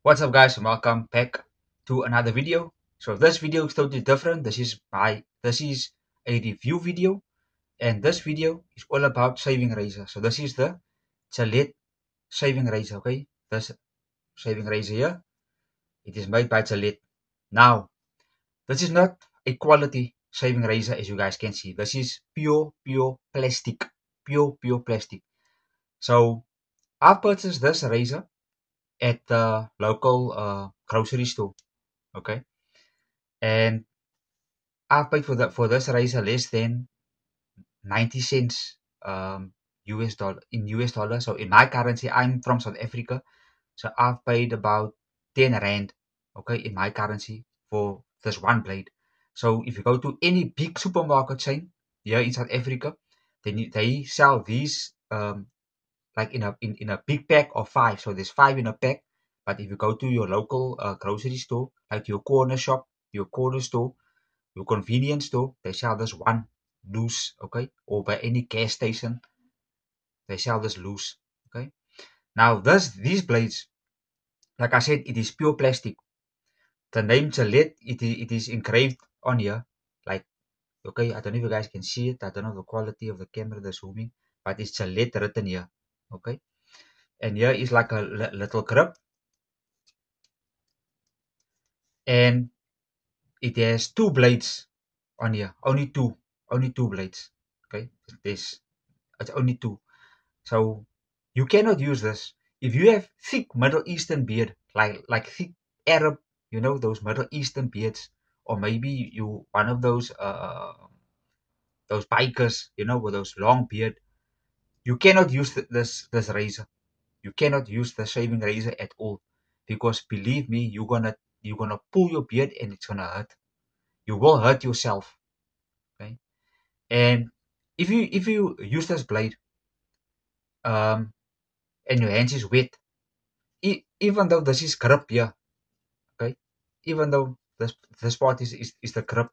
What's up guys, and welcome back to another video. So this video is totally different. This is a review video, and this video is all about shaving razor. So this is the Gillette shaving razor. Okay, this shaving razor here, it is made by Gillette. Now this is not a quality shaving razor, as you guys can see. This is pure plastic, pure plastic. So I purchased this razor at the local grocery store. Okay, and I paid for this razor less than 90 cents US dollar in US dollar. So in my currency, I'm from South Africa, so I've paid about 10 rand, okay, in my currency for this one blade. So if you go to any big supermarket chain here in South Africa, then they sell these like in a big pack of 5. So there's 5 in a pack. But if you go to your local grocery store, like your corner shop, your corner store, your convenience store, they sell this one loose, okay? Or by any gas station, they sell this loose, okay? Now these blades, like I said, it is pure plastic. The name Gillette, it is engraved on here, like, okay, I don't know if you guys can see it. I don't know the quality of the camera, the zooming, but it's Gillette written here, okay? And here is like a little grip, and it has 2 blades on here, only two blades, okay? It's only 2. So you cannot use this if you have thick Middle Eastern beard, like thick Arab, you know, those Middle Eastern beards, or maybe you one of those bikers, you know, with those long beard. You cannot use this razor. You cannot use the shaving razor at all, because believe me, you're gonna pull your beard and it's gonna hurt. You will hurt yourself. Okay, and if you use this blade, um, and your hands is wet, even though this is grip here, okay, even though this part is the grip,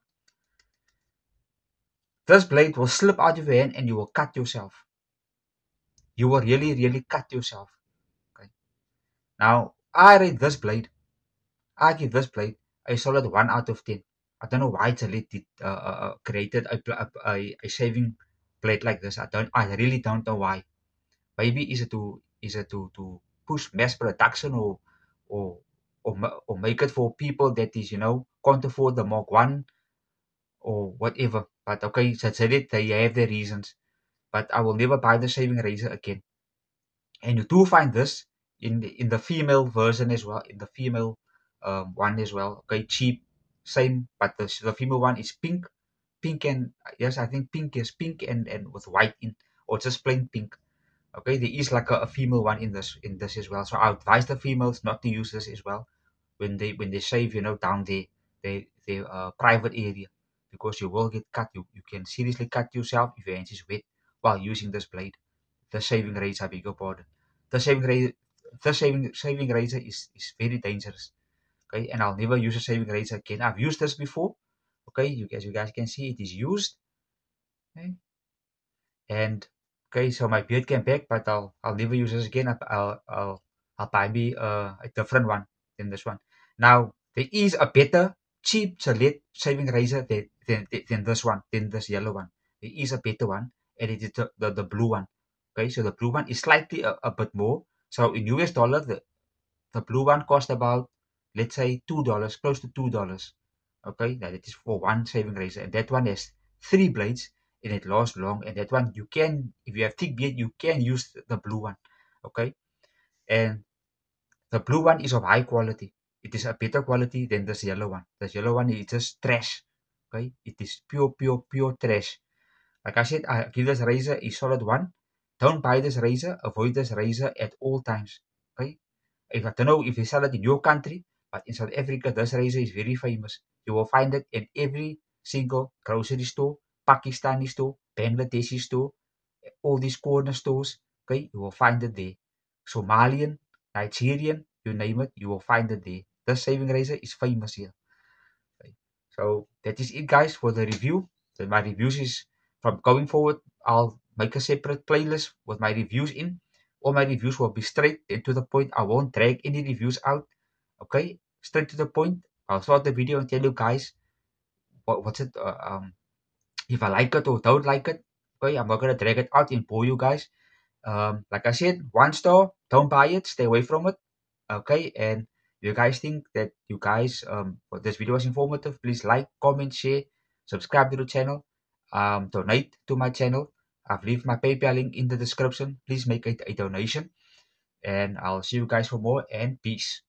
this blade will slip out of your hand and you will cut yourself. You will really cut yourself. Okay. Now I rate this blade. I give this blade a solid 1 out of 10. I don't know why Gillette did created a shaving blade like this. I really don't know why. Maybe is it to push mass production, or or make it for people that is, can't afford the Mark One or whatever. But okay, that's it. They have their reasons. But I will never buy the shaving razor again. And you do find this in the female version as well, in the female one as well. Okay, cheap, same, but the female one is pink, and yes, I think pink is pink and with white in, or just plain pink. Okay, there is like a female one in this as well. So I advise the females not to use this as well when they shave, down their private area, because you will get cut. You can seriously cut yourself if your hands is wet while using this blade. The shaving razor, I beg your pardon. The shaving razor is very dangerous. Okay, and I'll never use a shaving razor again. I've used this before. Okay, as you guys can see, it is used. Okay, and okay, so my beard came back, but I'll never use this again. I'll buy me a different one than this one. Now there is a better cheap Gillette shaving razor than this one, than this yellow one. There is a better one, and it is the blue one. Okay, so the blue one is slightly a bit more. So in US dollar, the blue one cost about, let's say, $2, close to $2. Okay, that it is for one shaving razor, and that one has 3 blades, and it lasts long. And that one, you can, if you have thick beard, you can use the blue one. Okay, and the blue one is of high quality. It is a better quality than this yellow one. This yellow one is just trash. Okay, it is pure trash. Like I said, I give this razor a solid 1. Don't buy this razor. Avoid this razor at all times. Okay, if I don't know if they sell it in your country, but in South Africa, this razor is very famous. You will find it in every single grocery store, Pakistani store, Bangladeshi store, all these corner stores. Okay, you will find it there. Somalian, Nigerian, you name it, you will find it there. This shaving razor is famous here. Okay. So that is it, guys, for the review. So my reviews is, from going forward, I'll make a separate playlist with my reviews in. All my reviews will be straight and to the point. I won't drag any reviews out. Okay, straight to the point. I'll start the video and tell you guys what's it. If I like it or don't like it. Okay, I'm not gonna drag it out and bore you guys. Like I said, 1 star, don't buy it, stay away from it. Okay, and you guys think that you guys this video was informative, please like, comment, share, subscribe to the channel, donate to my channel. I've left my PayPal link in the description. Please make it a donation, and I'll see you guys for more, and peace.